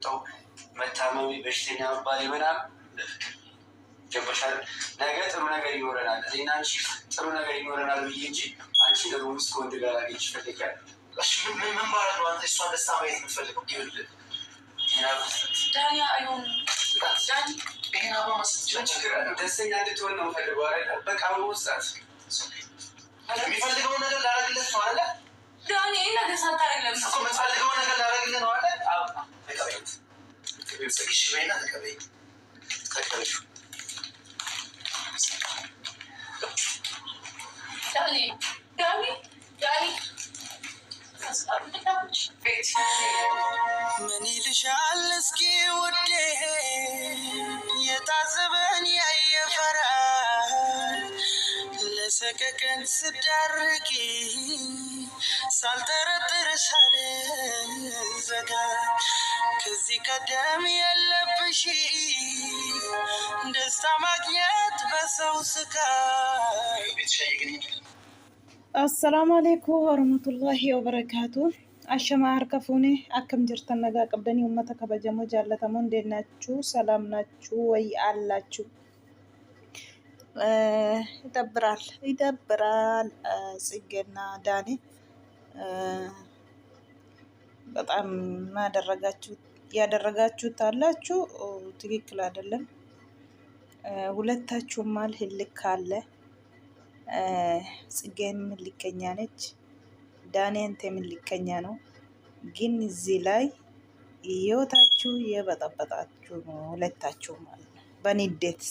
የመጣው መታመሚ በሽተኛ መባል ምናምን ገባሻል። ነገ ጥሩ ነገር ይኖረናል እና አንቺ ጥሩ ነገር ይኖረናል ብዬ እንጂ አንቺ ደግሞ ውስጥ ከወንድ ጋር አገኝ ይፈልጋል። ምን ማለት ነው? አንተ እሷን ደስታ ማየት የምትፈልገው ይኸውልህ ዳኒ አይሆን ዳኒ ይሄን ደስተኛ እንድትሆን ነው ፈልገው አይደለ? በቃ ውስጣት የሚፈልገውን ነገር ላደርግለት ነው አለ ዳኒ። ነገር ሳታደርግለት ነው የምትፈልገውን ነገር ላደርግለት ነው አለ። ጽግሽ በይና ተቀበይ ተቀበይ ዳኒ ዳኒ ዳኒ ምን ይልሻል እስኪ ውዴ የታዘበን ያየፈራል ለሰቀቀን ስዳርጊ ሳልጠረጥር ሳልዘጋ ከዚህ ቀደም የለብሽ ደስታ ማግኘት በሰው ስቃይ። አሰላሙ አለይኩም ወረህመቱላሂ ወበረካቱ። አሸማ አርከፉኔ አከም ጅርተን ነጋ ቀብደኒ ኡመተ ከበጀሞ ጃለተሞ እንዴት ናችሁ? ሰላም ናችሁ ወይ አላችሁ? ይደብራል። ጽጌና ዳኒ በጣም ያደረጋችሁት አላችሁ ትክክል አይደለም። ሁለታችሁም ማል ህልክ አለ። ጽጌም ልከኛ ነች፣ ዳኒ አንተም ልከኛ ነው። ግን እዚህ ላይ ህይወታችሁ የበጠበጣችሁ ነው ሁለታችሁ ማለት ነው። በንዴት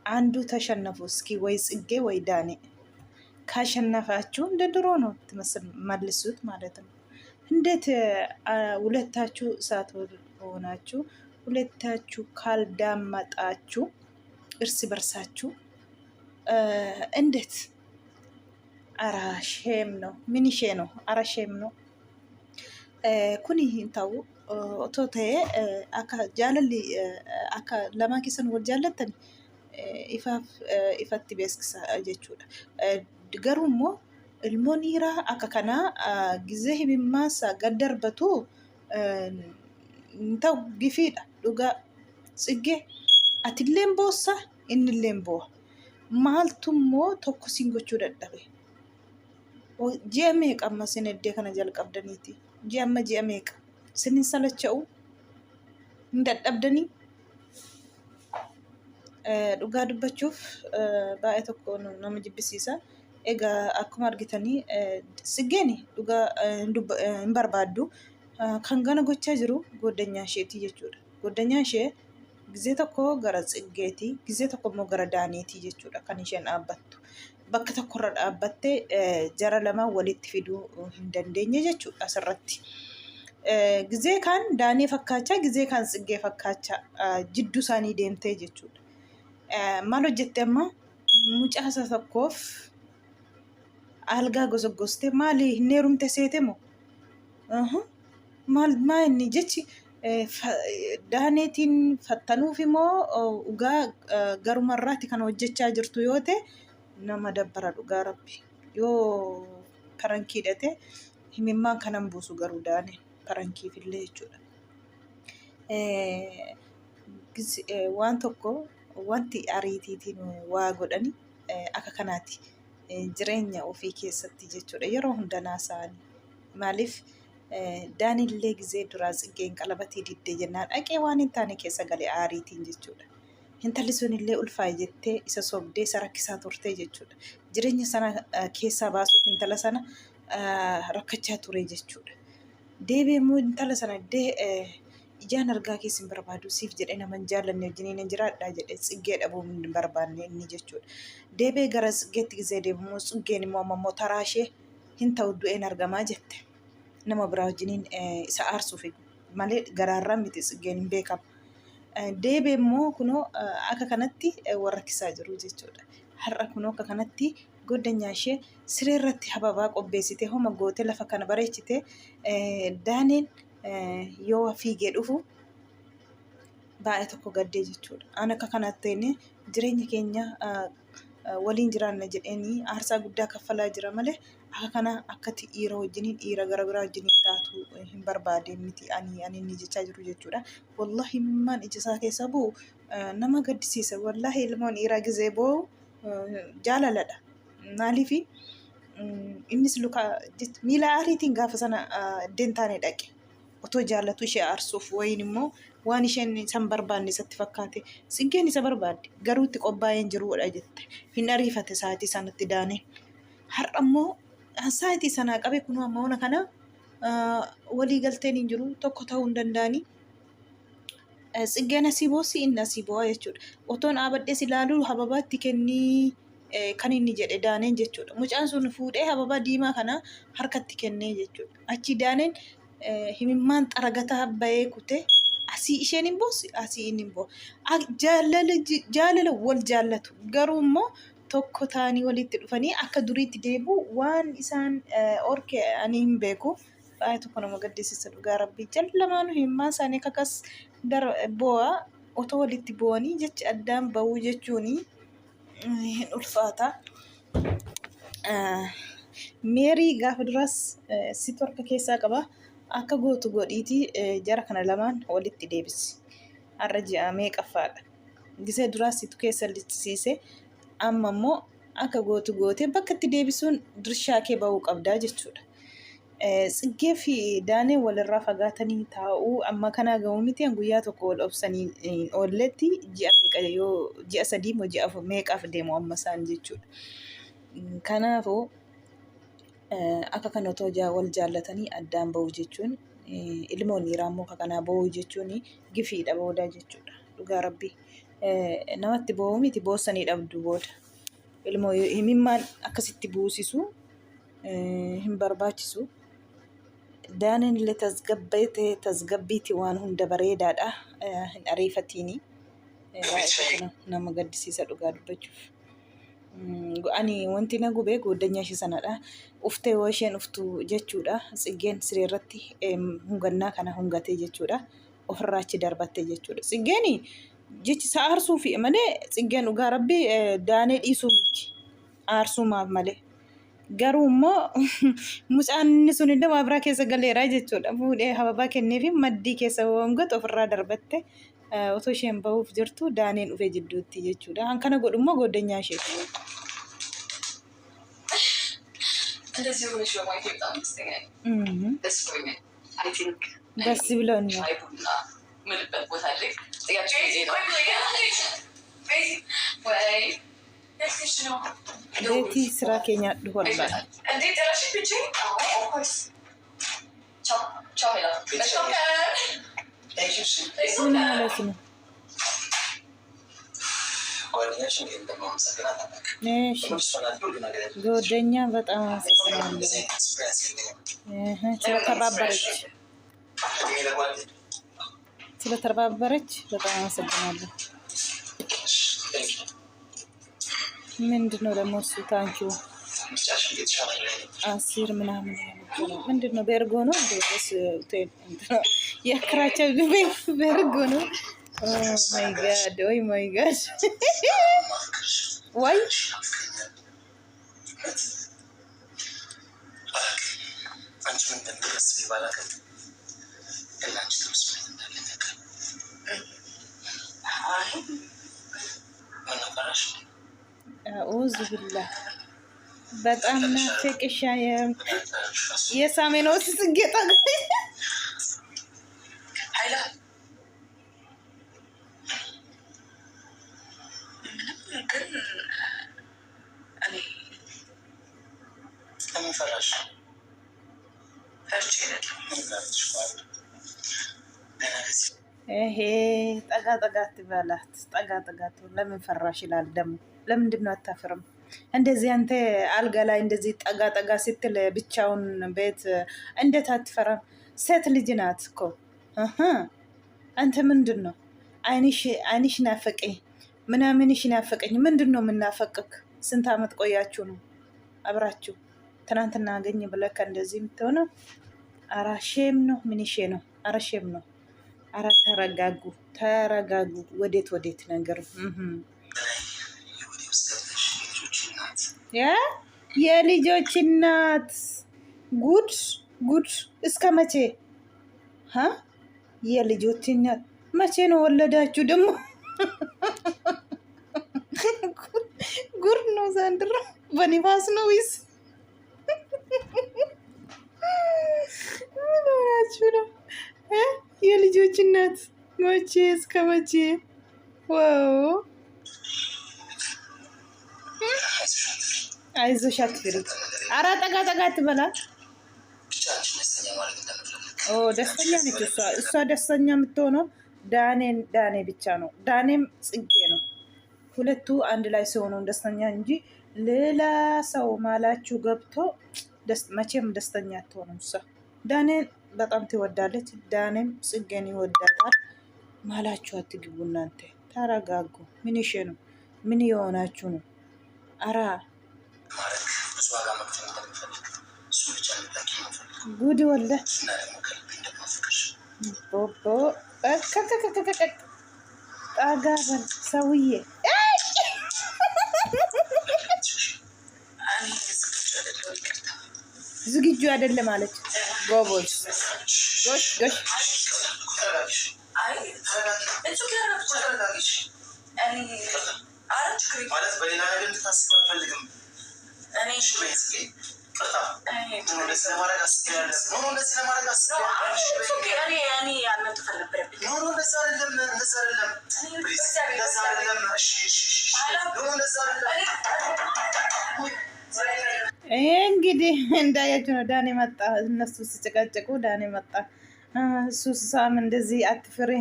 አንዱ ተሸነፉ። እስኪ ወይ ጽጌ ወይ ዳኒ ካሸነፋችሁ እንደ ድሮ ነው መልሱት ማለት ነው። እንዴት ሁለታችሁ እሳት ሆናችሁ ሁለታችሁ ካልዳመጣችሁ እርስ በርሳችሁ እንዴት? አራ ሼም ነው። ምን ሼ ነው? አራ ሼም ነው። ኩኒ ታው ቶቴ አካ ጃለሊ አካ ለማኪሰን ወልጃለተን ኢፋት ቤስክሳ ጀቹዳ ገሩሞ ilmoon akka kana gizee himimmaasa gaddarbatu ta'u gifiidha dhugaa. ጽጌ atilleen boossa innilleen boo'a. Maaltummoo tokko siin gochuu dadhabe. Ji'a meeqa amma sin eddee kana jalqabdaniiti? Ji'a meeqa sinin salacha'u hin dadhabdanii? Dhugaa dubbachuuf baay'ee tokko nama jibbisiisa. Egaa akkuma argitanii ጽጌeni dhugaa hin barbaaddu. Kan gana gochaa jiru goddanyaa isheetii jechuudha. Goddanyaa ishee gizee tokko gara ጽጌeti, gizee tokko immoo gara Daaniiti jechuudha kan isheen dhaabbattu. Bakka tokkorra dhaabbattee jara lama walitti fiduu hin dandeenye jechuudha asirratti. Gizee kaan Daanii fakkaachaa, gizee kaan ጽጌee fakkaachaa jidduu isaanii deemtee jechuudha. Maal hojjette amma mucaa tokkoof algaa gosogoste maali hin heerumte seete moo? Maal inni jechi Daaniitiin fattanuuf immoo dhugaa garumarraatti kan hojjechaa jirtu yoo ta'e nama dabbara dhugaa rabbi. Yoo parankii hidhate himimmaan kanan buusu garuu Daaniin parankiifillee jechuudha. Waan tokko wanti ariitiitiin waa godhani akka kanaati. Jireenya ofii keessatti jechuudha yeroo hundanaa isaanii maaliif Daaniillee gizee duraa ጽጌen qalabatii diddee jennaan dhaqee waan hin taane keessa galee aariitiin jechuudha. Intalli sunillee ulfaa'e jettee isa sobdee isa rakkisaa turte jechuudha. Jireenya sana keessaa baasuuf intala sana rakkachaa ture jechuudha. Deebi'ee immoo intala sana ijaan argaa keessa hin barbaadu siif jedhee nama hin jaallanne wajjin hin jiraadhaa jedhee ጽጌee dhabuu hin barbaanne inni jechuudha. Deebi'ee gara ጽጌetti gizee deebi'u ጽጌen immoo taraa ishee hin ta'u du'een argamaa jette. Nama biraa wajjin isa aarsuuf malee garaarraan miti ጽጌen hin beekamu. Deebi'ee immoo kunoo akka kanatti warrakkisaa jiru jechuudha. Har'a kunoo akka kanatti goddanyaa ishee siree irratti hababaa qopheessitee homa gootee lafa kana bareechitee Daaniin yoo fiigee dhufu baay'ee tokko gaddee jechuudha. Aan akka kanatti jireenya keenya waliin jiraanna jedhanii aarsaa guddaa kaffalaa jira malee akka kana akkatti dhiira wajjiniin dhiira gara biraa wajjiniin taatu hin barbaadeen miti ani inni jechaa jiru jechuudha. Wallahi imimmaan ija isaa keessa bu'u nama gaddisiisa. Wallahi ilmoon dhiiraa gizee boo'u jaalaladha. Maaliifi innis luka miila aariitiin gaafa sana deentaanee dhaqe. Otoo jaallatu ishee aarsuuf wayin immoo waan isheen san barbaanne isatti fakkaate Tsiggeen isa barbaadde garuu itti qophaa'een jiruudha jette. Hin ariifate sa'aatii sanatti daanee. Har'a immoo sa'aatii sanaa qabe kunuu amma ona kana walii galteen hin jiru tokko ta'uu hin danda'anii. Tsiggeen asii boossi inni asii bo'aa jechuudha. Otoon dhaabadhees ilaaluu hababaatti kennii kan inni jedhe daaneen jechuudha. Mucaan sun fuudhee hababaa diimaa kana harkatti kennee jechuudha. Achi daaneen himimmaan xaragataa bahee kutee asii isheen hin boossi asii inni hin bo'u. Jaalala wal jaallatu garuu immoo tokko ta'anii walitti dhufanii akka duriitti deebi'u waan isaan orke ani hin beeku. Baay'ee tokko nama gaddisiisa dhugaa rabbii. Lamaanuu himimmaan isaanii kakas bo'aa otoo walitti bo'anii jecha addaan bahuu jechuuni hin ulfaata. Meerii gaafa duras situ harka keessaa qaba. Akka gootu godhiitii jara kana lamaan walitti deebisi. Har'a ji'a meeqaffaadha. Gisee duraas situ keessa lichisiise amma immoo akka gootu gootee bakka itti deebisuun dirshaa kee bahuu qabdaa jechuudha. Tsiggee fi daaneen walirraa fagaatanii taa'uu amma kanaa ga'uu miti guyyaa tokko wal obsanii oolletti ji'a meeqa yoo ji'a sadii moo ji'a afur meeqaaf deemu amma isaan jechuudha. Kanaafuu akka kana otoo wal jaallatanii addaan bahuu jechuun ilmoon dhiiraa immoo akka kanaa bahuu jechuun gifiidha booda jechuudha. Dhugaa rabbii namatti bahuu miti boossanii dhabdu booda. Ilmoo himimmaan akkasitti buusisu hin barbaachisu. Daaneen illee tasgabbiitti waan hunda bareedaadha. Hin ariifatiini. Nama gaddisiisa dhugaa dubbachuuf. Ani wanti na gubee goddanyaa ishee sanadha. Uftee yoo isheen uftu jechuudha. Tsiggeen siree irratti hungannaa kana hungatee jechuudha. Ofirraa achi darbattee jechuudha. Tsiggeen jechi isa aarsuufi malee Tsiggeen dhugaa rabbii daanee dhiisuu miti. Aarsuumaaf malee. Garuu immoo mucaan inni sun illee waa biraa keessa galeeraa jechuudha. Fuudhee hababaa kennee fi maddii keessa hongatu ofirraa darbatte otoo isheen bahuuf jirtu daaneen dhufee jidduutti jechuudha. Kan kana godhu immoo goddanyaa isheeti. እንደዚህ ሆነሽ በማየት በጣም ደስተኛ ነኝ። ደስ ብሎኛል። አይ ቲንክ ደስ ብሎኛል። ሻይ ቡና ምልበት ቦታ ላይ ጥያቄ ጊዜ ነው ወይ ደስሽ ነው ቤቲ ስራ ኬኛ ድሆላ እንዴት ተራሽ ብቻ ኦፍኮርስ ቻው ቻው ሄላ ምን ማለት ነው? ጎደኛ በጣም አመሰግናለሁ። ስለተባበረች በጣም አመሰግናለሁ። ምንድን ነው ደግሞ እሱ ታንኪው አሲር ምናምን ምንድን ነው? ቤርጎ ነው የክራቸው ቤርጎ ነው። ማይ ጋድ ወይ ማይ ጋድ ወይ አኡዝ ቢላህ በጣም ናፍቅሻ የሳሜኖስ ጽጌጣ ኃይላ ግን እኔ ለምን ፈራሽ? ፈርቼ ይሄ ጠጋ ጠጋ ትበላት ጠጋ ጠጋ ለምን ፈራሽ ይላል ደግሞ። ለምንድን ነው አታፍርም? እንደዚህ አንተ አልጋ ላይ እንደዚህ ጠጋ ጠጋ ስትል ብቻውን ቤት እንዴት አትፈራም? ሴት ልጅ ናት እኮ አንተ ምንድን ነው አይንሽ ናፈቀኝ ምናምንሽ ናፈቀኝ። ምንድን ነው የምናፈቅክ? ስንት አመት ቆያችሁ ነው አብራችሁ? ትናንትና አገኘ ብለህ እንደዚህ የምትሆነው? ኧረ ሼም ነው። ምን ሼ ነው? ኧረ ሼም ነው። ኧረ ተረጋጉ ተረጋጉ። ወዴት ነገሩ የልጆች እናት ጉድ ጉድ እስከ መቼ የልጆች እናት መቼ ነው ወለዳችሁ ደግሞ? ጉድ ነው ዘንድሮ። በኒፋስ ነው ወይስ ምን ሆናችሁ ነው? የልጆች እናት መቼ እስከ መቼ? ዋው አይዞሽ አትፍሪ። ኧረ ጠጋ ጠጋ ትበላ። ደስተኛ ነች እሷ ደስተኛ የምትሆነው ዳኔ ብቻ ነው። ዳኔም ጽጌ ነው። ሁለቱ አንድ ላይ ሲሆኑ ደስተኛ እንጂ ሌላ ሰው ማላችሁ ገብቶ መቼም ደስተኛ አትሆንም። እሷ ዳኔን በጣም ትወዳለች። ዳኔም ጽጌን ይወዳታል። ማላችሁ አትግቡ እናንተ ተረጋጉ። ምን ይሼ ነው? ምን የሆናችሁ ነው? አራ ጉድ ወለ ቦቦ ጠጋ በል ሰውዬ። ዝግጁ አይደለም ማለት ጎቦች ጎሽ ጎሽ ማለት በሌላ ነገር እንድታስብ አልፈልግም። እንግዲህ እንዳያችሁ ነው። ዳኔ መጣ። እነሱ ሲጨቃጨቁ ዳኔ መጣ። እሱ ሳም እንደዚህ አትፍሬ፣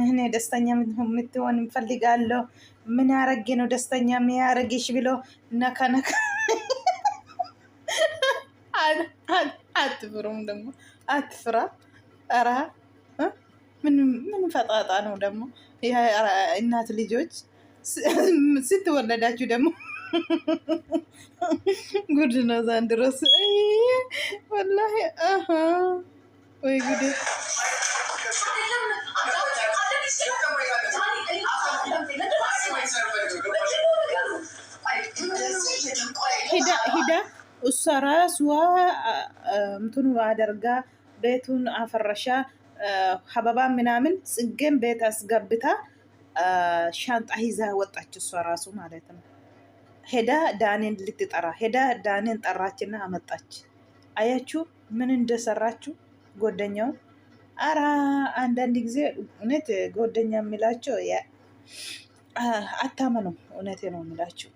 እኔ ደስተኛ የምትሆን እንፈልጋለሁ። ምን ያረጌ ነው ደስተኛ የሚያረግሽ ብሎ ነካ ነካ። አትፍሩም ደግሞ አትፍራ። ኧረ ምን ፈጣጣ ነው ደግሞ እናት ልጆች ስትወለዳችሁ ደግሞ ጉድ ነው ዘንድሮስ ወላሂ። ወይ ጉድ። ሂዳ እሷ ራሷ እንትኑ አደርጋ ቤቱን አፈረሻ ሀበባ ምናምን ጽጌን ቤት አስገብታ ሻንጣ ይዛ ወጣች። እሷ ራሱ ማለት ነው። ሄዳ ዳኔን ልትጠራ ሄዳ ዳኔን ጠራችና አመጣች። አያችሁ ምን እንደሰራችሁ ጎደኛው። አራ አንዳንድ ጊዜ እውነት ጎደኛ የሚላቸው አታመኑ። እውነቴ ነው የሚላችሁ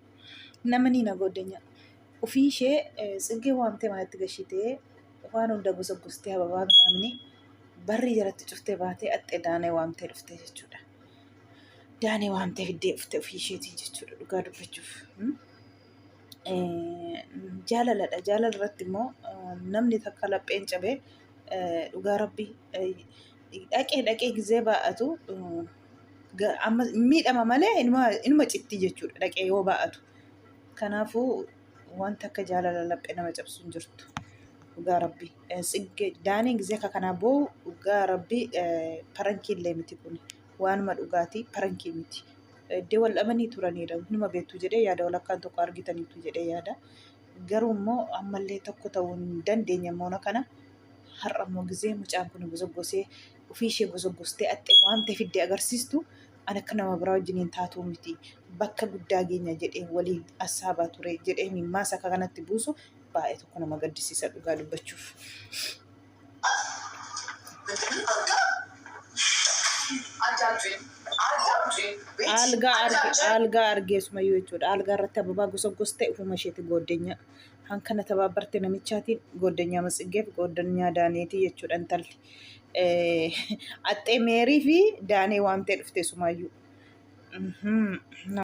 እና ምን ነው ጎደኛ ኡፊሼ ጽጌ ዋምቴ ማለት ገሽቴ ዋኑ እንደጎሰጎስቴ አበባ ምናምን በሪ ጀረት ጩፍቴ ባቴ አጤ ዳኔ ዋምቴ ዱፍቴ ጀቹዳ ዳኔ ዋምቴ ፊዴ ዱፍቴ ኡፊሼቲ ጀቹዳ ዱጋ ዱበቹፍ jaalalladha. Jaalala irratti immoo namni takka lapheen cabee dhugaa rabbii dhaqee gizee baa'atu miidhama malee inuma citti jechuudha. Dhaqee yoo baa'atu kanaafuu wanta akka jaalala laphee nama cabsu hin jirtu. Dhugaa rabbii daanii gizee akka kanaa boo'u dhugaa rabbii parankii illee miti kun waanuma dhugaatii parankii miti. Iddoo wal dhabanii turanidha. Numa beektu jedhee yaada walakkaan tokko argitaniitu jedhee yaada. Garuu immoo ammallee tokko ta'uu hin dandeenye moona kana har'a immoo gizee mucaan kun gosoggosee ofii ishee gosoggostee axxee waan ta'e fiddee agarsiistu ani akka nama biraa wajjiniin taatuu miti. Bakka guddaa geenya jedhee waliin assaabaa ture jedhee mimmaasa akka kanatti buusu baay'ee tokko nama gaddisiisa dhugaa dubbachuuf. አልጋ አርጌ ሱመዮ jechuudha. Algaa irratti ababaa gosoggostee ufuma isheeti gooddenya hankana tabaabarte namichaatiin gooddenyaa Matsiggeef gooddenyaa Daaneetii jechuudha intalli. Axxee Meerii fi Daanee waamtee dhufte sumayyuu.